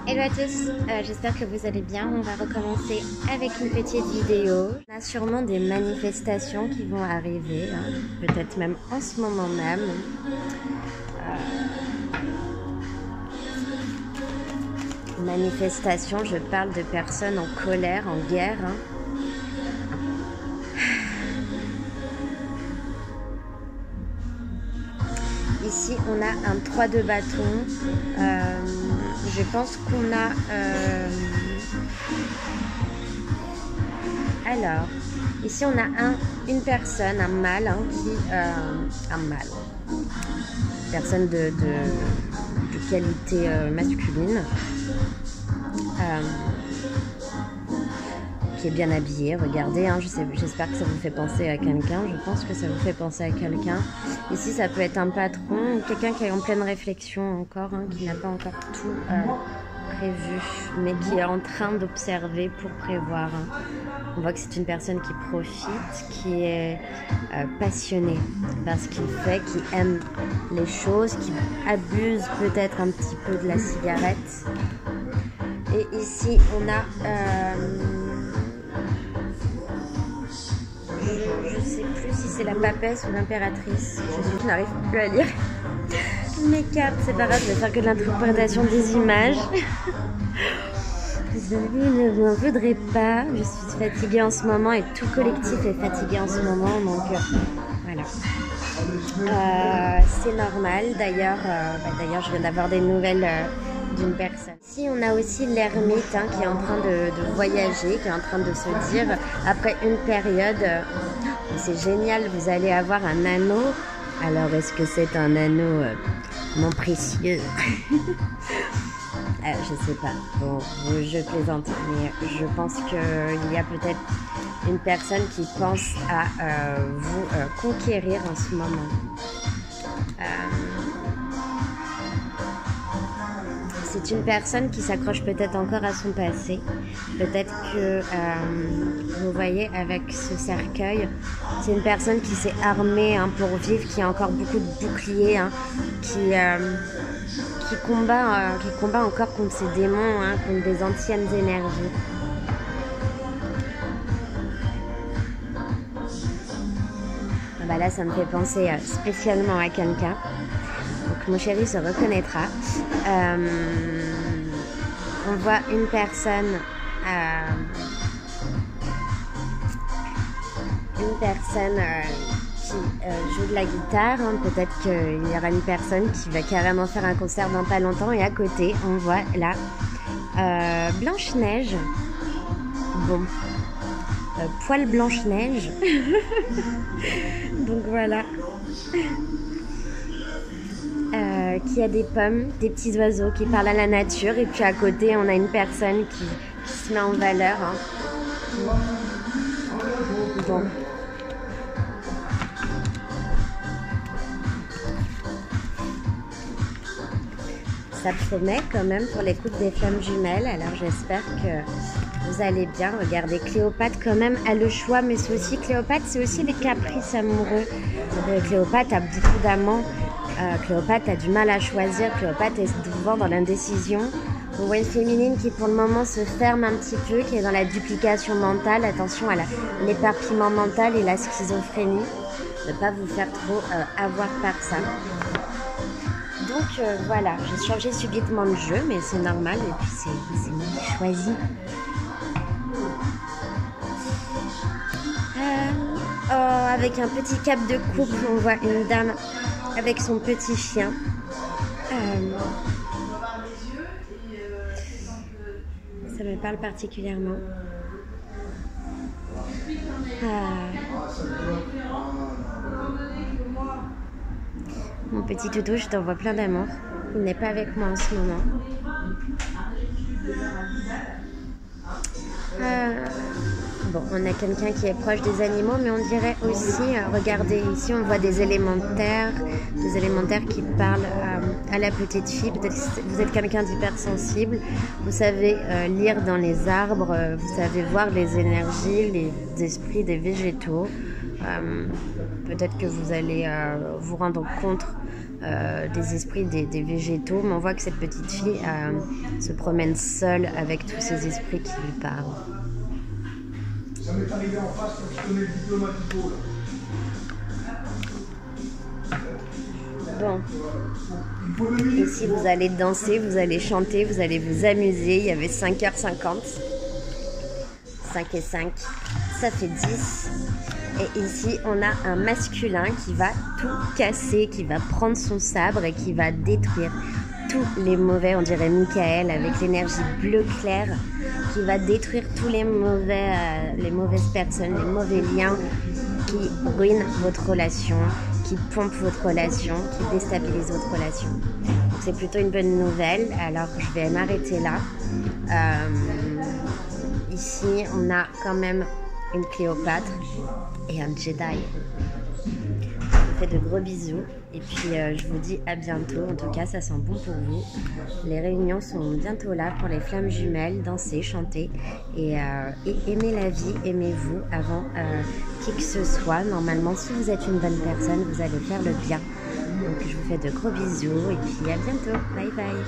Hello à tous, j'espère que vous allez bien. On va recommencer avec une petite vidéo. On a sûrement des manifestations qui vont arriver, hein, peut-être même en ce moment même. Manifestation, je parle de personnes en colère, en guerre. Hein. Ici, on a un 3 de bâton. Je pense qu'on a... Alors, ici, on a une personne, un mâle, hein, personne de qualité masculine, qui est bien habillée. Regardez, hein, j'espère que ça vous fait penser à quelqu'un. Je pense que ça vous fait penser à quelqu'un. Ici, ça peut être un patron, quelqu'un qui est en pleine réflexion encore, hein, qui n'a pas encore tout prévu, mais qui est en train d'observer pour prévoir. Hein. On voit que c'est une personne qui profite, qui est passionnée par ce qu'il fait, qui aime les choses, qui abuse peut-être un petit peu de la cigarette. Et ici, on a... je ne sais plus si c'est la papesse ou l'impératrice. Je n'arrive plus à lire mes cartes. C'est pas grave, je vais faire que de l'interprétation des images. Je ne m'en voudrais pas. Je suis fatiguée en ce moment et tout collectif est fatigué en ce moment. Donc voilà. C'est normal. D'ailleurs, je viens d'avoir des nouvelles d'une personne. Ici, on a aussi l'ermite, hein, qui est en train de voyager, qui est en train de se dire, après une période, c'est génial, vous allez avoir un anneau. Alors, est-ce que c'est un anneau non précieux? Je sais pas. Bon, je plaisante, mais je pense qu'il y a peut-être une personne qui pense à vous conquérir en ce moment. C'est une personne qui s'accroche peut-être encore à son passé. Peut-être que vous voyez avec ce cercueil, c'est une personne qui s'est armée, hein, pour vivre, qui a encore beaucoup de boucliers, hein, qui combat encore contre ces démons, hein, contre des anciennes énergies. Bah là, ça me fait penser spécialement à quelqu'un. Donc mon chéri se reconnaîtra. On voit une personne qui joue de la guitare. Hein. Peut-être qu'il y aura une personne qui va carrément faire un concert dans pas longtemps. Et à côté, on voit là Blanche-Neige. Bon, poil Blanche-Neige. Donc voilà. Qui a des pommes, des petits oiseaux qui parlent à la nature, et puis à côté on a une personne qui se met en valeur. Hein. Bon. Ça promet quand même pour les couples des flammes jumelles, alors j'espère que vous allez bien. Regardez, Cléopâtre quand même a le choix, mais c'est aussi Cléopâtre, c'est aussi les caprices amoureux. Cléopâtre a beaucoup d'amants. Cléopâtre a du mal à choisir. Cléopâtre est souvent dans l'indécision. On voit une féminine qui pour le moment se ferme un petit peu, qui est dans la duplication mentale. Attention à l'éparpillement mental et la schizophrénie. Ne pas vous faire trop avoir par ça. Donc voilà, j'ai changé subitement de jeu, mais c'est normal, et puis c'est moi qui choisis. Avec un petit cap de couple, on voit une dame avec son petit chien. Ça me parle particulièrement. Mon petit toutou, je t'envoie plein d'amour. Il n'est pas avec moi en ce moment. Bon, on a quelqu'un qui est proche des animaux, mais on dirait aussi, regardez, ici on voit des élémentaires qui parlent à la petite fille. Peut-être que vous êtes quelqu'un d'hypersensible, vous savez lire dans les arbres, vous savez voir les énergies, les esprits des végétaux. Peut-être que vous allez vous rendre compte des esprits, des végétaux. Mais on voit que cette petite fille se promène seule avec tous ces esprits qui lui parlent. Ça m'est arrivé en face quand je tenais le diplôme à Pico, là. Bon. Ici, vous allez danser, vous allez chanter, vous allez vous amuser. Il y avait 5h50. 5 et 5, ça fait 10. Et ici, on a un masculin qui va tout casser, qui va prendre son sabre et qui va détruire tous les mauvais, on dirait Michael, avec l'énergie bleu clair, qui va détruire tous les mauvaises personnes, les mauvais liens qui ruinent votre relation, qui pompent votre relation, qui déstabilisent votre relation. Donc c'est plutôt une bonne nouvelle. Alors je vais m'arrêter là. Ici, on a quand même une Cléopâtre et un Jedi. Je vous fais de gros bisous et puis je vous dis à bientôt. En tout cas, ça sent bon pour vous. Les réunions sont bientôt là pour les flammes jumelles. Dansez, chantez et aimez la vie, aimez-vous avant qui que ce soit. Normalement, si vous êtes une bonne personne, vous allez faire le bien. Donc, je vous fais de gros bisous et puis à bientôt. Bye bye.